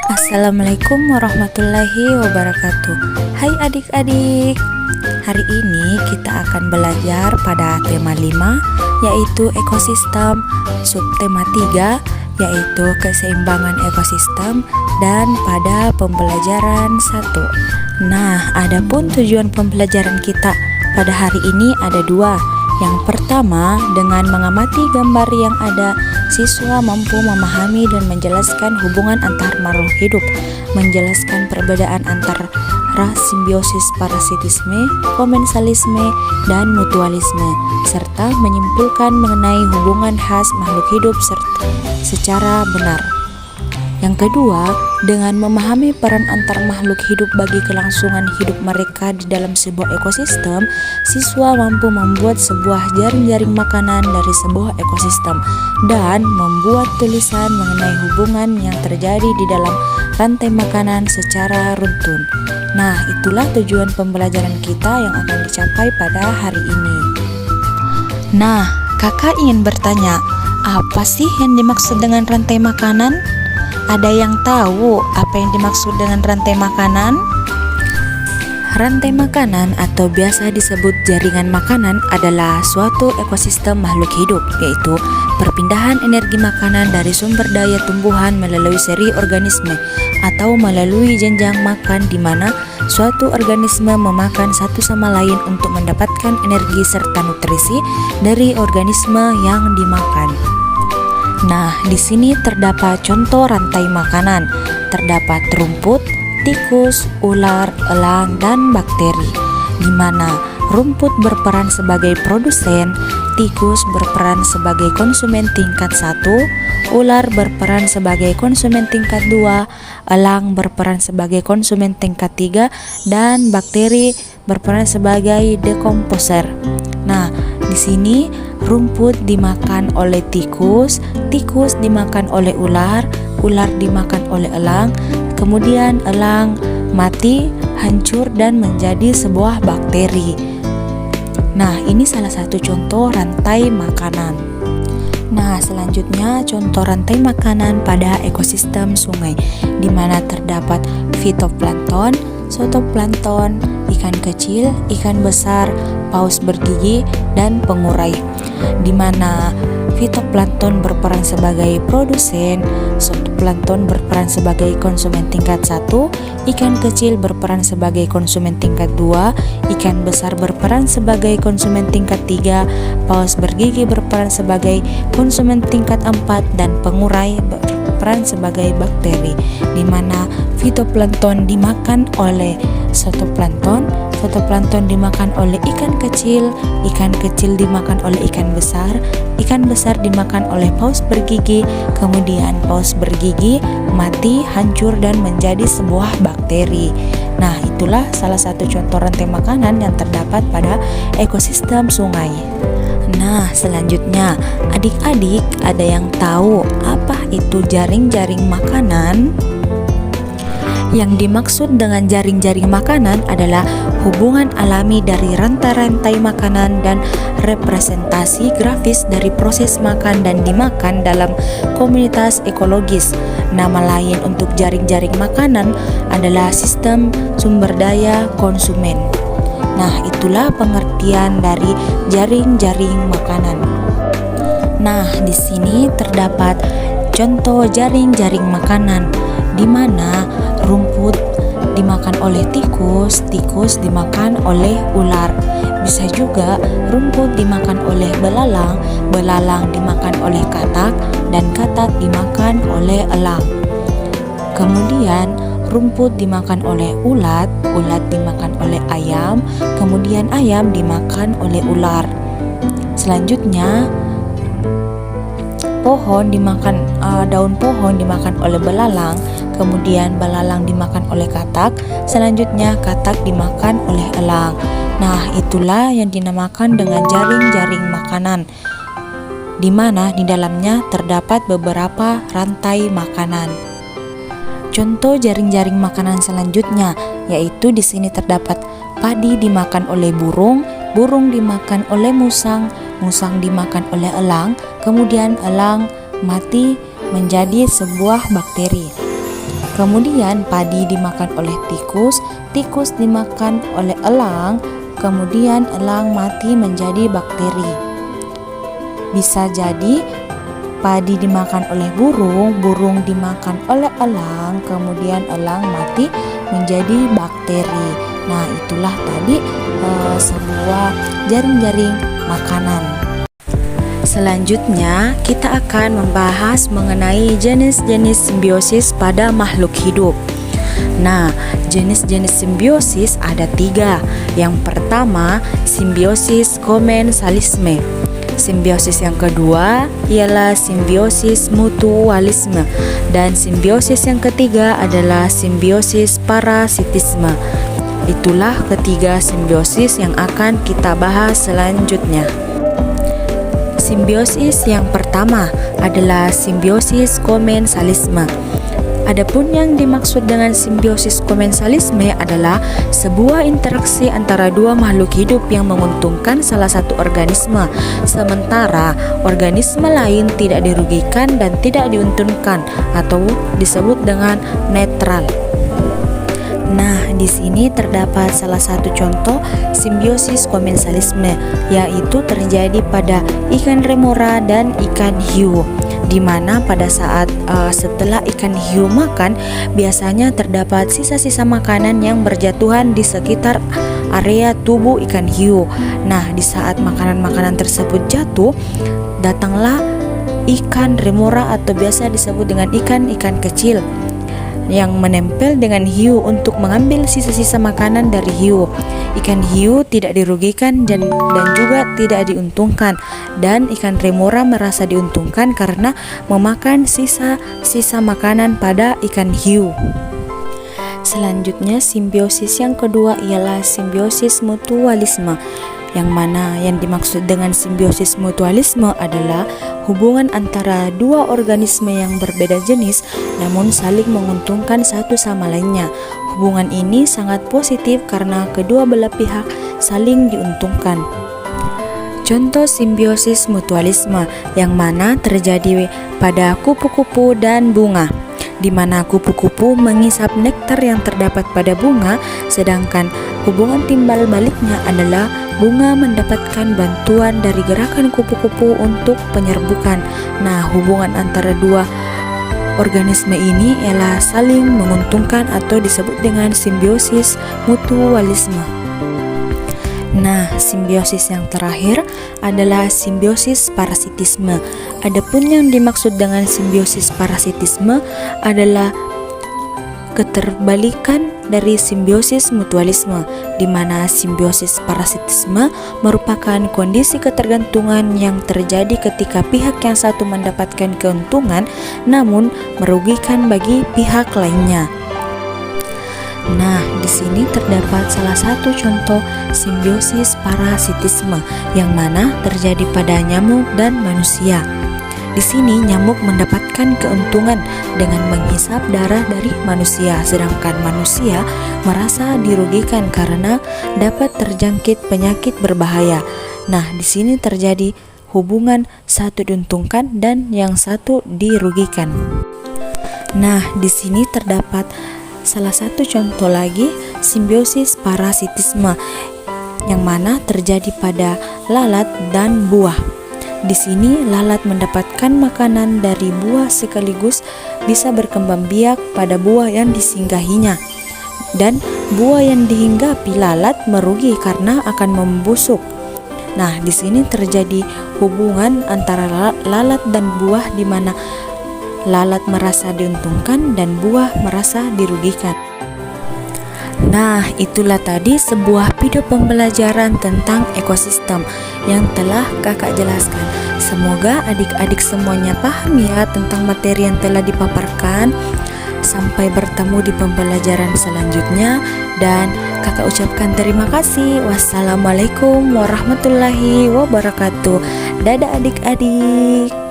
Assalamualaikum warahmatullahi wabarakatuh. Hai adik-adik. Hari ini kita akan belajar pada tema 5 yaitu ekosistem, subtema 3 yaitu keseimbangan ekosistem, dan pada pembelajaran 1. Nah, adapun tujuan pembelajaran kita pada hari ini ada 2. Yang pertama, dengan mengamati gambar yang ada, siswa mampu memahami dan menjelaskan hubungan antar makhluk hidup, menjelaskan perbedaan antara simbiosis, parasitisme, komensalisme, dan mutualisme, serta menyimpulkan mengenai hubungan khas makhluk hidup secara benar. Yang kedua, dengan memahami peran antar makhluk hidup bagi kelangsungan hidup mereka di dalam sebuah ekosistem, siswa mampu membuat sebuah jaring-jaring makanan dari sebuah ekosistem dan membuat tulisan mengenai hubungan yang terjadi di dalam rantai makanan secara runtun. Nah, itulah tujuan pembelajaran kita yang akan dicapai pada hari ini. Nah, kakak ingin bertanya, apa sih yang dimaksud dengan rantai makanan? Ada yang tahu apa yang dimaksud dengan rantai makanan? Rantai makanan atau biasa disebut jaringan makanan adalah suatu ekosistem makhluk hidup, yaitu perpindahan energi makanan dari sumber daya tumbuhan melalui seri organisme atau melalui jenjang makan di mana suatu organisme memakan satu sama lain untuk mendapatkan energi serta nutrisi dari organisme yang dimakan. Nah, di sini terdapat contoh rantai makanan. Terdapat rumput, tikus, ular, elang, dan bakteri. Di mana rumput berperan sebagai produsen, tikus berperan sebagai konsumen tingkat 1, ular berperan sebagai konsumen tingkat 2, elang berperan sebagai konsumen tingkat 3, dan bakteri berperan sebagai dekomposer. Nah, di sini rumput dimakan oleh tikus, tikus dimakan oleh ular, ular dimakan oleh elang, kemudian elang mati, hancur dan menjadi sebuah bakteri. Nah, ini salah satu contoh rantai makanan. Nah, selanjutnya contoh rantai makanan pada ekosistem sungai, di mana terdapat fitoplankton, zooplankton, ikan kecil, ikan besar, paus bergigi, dan pengurai. Di mana fitoplankton berperan sebagai produsen, zooplankton berperan sebagai konsumen tingkat 1, ikan kecil berperan sebagai konsumen tingkat 2, ikan besar berperan sebagai konsumen tingkat 3, paus bergigi berperan sebagai konsumen tingkat 4, dan pengurai berperan sebagai bakteri, di mana fitoplankton dimakan oleh zooplankton, zooplankton dimakan oleh ikan kecil dimakan oleh ikan besar dimakan oleh paus bergigi, kemudian paus bergigi mati, hancur, dan menjadi sebuah bakteri. Nah, itulah salah satu contoh rantai makanan yang terdapat pada ekosistem sungai. Nah, selanjutnya, adik-adik ada yang tahu apa itu jaring-jaring makanan? Yang dimaksud dengan jaring-jaring makanan adalah hubungan alami dari rantai-rantai makanan dan representasi grafis dari proses makan dan dimakan dalam komunitas ekologis. Nama lain untuk jaring-jaring makanan adalah sistem sumber daya konsumen. Nah, itulah pengertian dari jaring-jaring makanan. Nah, di sini terdapat contoh jaring-jaring makanan, di mana rumput dimakan oleh tikus, tikus dimakan oleh ular. Bisa juga rumput dimakan oleh belalang, belalang dimakan oleh katak, dan katak dimakan oleh elang. Kemudian rumput dimakan oleh ulat, ulat dimakan oleh ayam, kemudian ayam dimakan oleh ular. Selanjutnya daun pohon dimakan oleh belalang, kemudian belalang dimakan oleh katak, selanjutnya katak dimakan oleh elang. Nah, itulah yang dinamakan dengan jaring-jaring makanan, di mana di dalamnya terdapat beberapa rantai makanan. Contoh jaring-jaring makanan selanjutnya yaitu di sini terdapat padi dimakan oleh burung, burung dimakan oleh musang, musang dimakan oleh elang, kemudian elang mati menjadi sebuah bakteri. Kemudian padi dimakan oleh tikus, tikus dimakan oleh elang, kemudian elang mati menjadi bakteri. Bisa jadi padi dimakan oleh burung, burung dimakan oleh elang, kemudian elang mati menjadi bakteri. Nah, itulah tadi sebuah jaring-jaring makanan. Selanjutnya, kita akan membahas mengenai jenis-jenis simbiosis pada makhluk hidup. Nah, jenis-jenis simbiosis ada 3. Yang pertama, simbiosis komensalisme. Simbiosis yang kedua ialah simbiosis mutualisme. Dan simbiosis yang ketiga adalah simbiosis parasitisme. Itulah ketiga simbiosis yang akan kita bahas selanjutnya. Simbiosis yang pertama adalah simbiosis komensalisme. Adapun yang dimaksud dengan simbiosis komensalisme adalah sebuah interaksi antara dua makhluk hidup yang menguntungkan salah satu organisme, sementara organisme lain tidak dirugikan dan tidak diuntungkan atau disebut dengan netral. Nah, di sini terdapat salah satu contoh simbiosis komensalisme, yaitu terjadi pada ikan remora dan ikan hiu, di mana pada saat setelah ikan hiu makan, biasanya terdapat sisa-sisa makanan yang berjatuhan di sekitar area tubuh ikan hiu. Nah, di saat makanan-makanan tersebut jatuh, datanglah ikan remora atau biasa disebut dengan ikan-ikan kecil yang menempel dengan hiu untuk mengambil sisa-sisa makanan dari hiu. Ikan hiu tidak dirugikan dan juga tidak diuntungkan, dan ikan remora merasa diuntungkan karena memakan sisa-sisa makanan pada ikan hiu. Selanjutnya, simbiosis yang kedua ialah simbiosis mutualisme, yang mana yang dimaksud dengan simbiosis mutualisme adalah hubungan antara dua organisme yang berbeda jenis namun saling menguntungkan satu sama lainnya. Hubungan ini sangat positif karena kedua belah pihak saling diuntungkan. Contoh simbiosis mutualisme yang mana terjadi pada kupu-kupu dan bunga, di mana kupu-kupu mengisap nektar yang terdapat pada bunga, sedangkan hubungan timbal baliknya adalah bunga mendapatkan bantuan dari gerakan kupu-kupu untuk penyerbukan. Nah, hubungan antara dua organisme ini ialah saling menguntungkan atau disebut dengan simbiosis mutualisme. Nah, simbiosis yang terakhir adalah simbiosis parasitisme. Adapun yang dimaksud dengan simbiosis parasitisme adalah keterbalikan dari simbiosis mutualisme, di mana simbiosis parasitisme merupakan kondisi ketergantungan yang terjadi ketika pihak yang satu mendapatkan keuntungan namun merugikan bagi pihak lainnya. Nah, di sini terdapat salah satu contoh simbiosis parasitisme yang mana terjadi pada nyamuk dan manusia. Di sini nyamuk mendapatkan keuntungan dengan menghisap darah dari manusia, sedangkan manusia merasa dirugikan karena dapat terjangkit penyakit berbahaya. Nah, di sini terjadi hubungan satu diuntungkan dan yang satu dirugikan. Nah, di sini terdapat salah satu contoh lagi simbiosis parasitisme yang mana terjadi pada lalat dan buah. Di sini lalat mendapatkan makanan dari buah sekaligus bisa berkembang biak pada buah yang disinggahinya. Dan buah yang dihinggapi lalat merugi karena akan membusuk. Nah, di sini terjadi hubungan antara lalat dan buah di mana lalat merasa diuntungkan dan buah merasa dirugikan. Nah, itulah tadi sebuah video pembelajaran tentang ekosistem yang telah kakak jelaskan. Semoga adik-adik semuanya paham ya tentang materi yang telah dipaparkan. Sampai bertemu di pembelajaran selanjutnya dan kakak ucapkan terima kasih. Wassalamualaikum warahmatullahi wabarakatuh. Dadah adik-adik.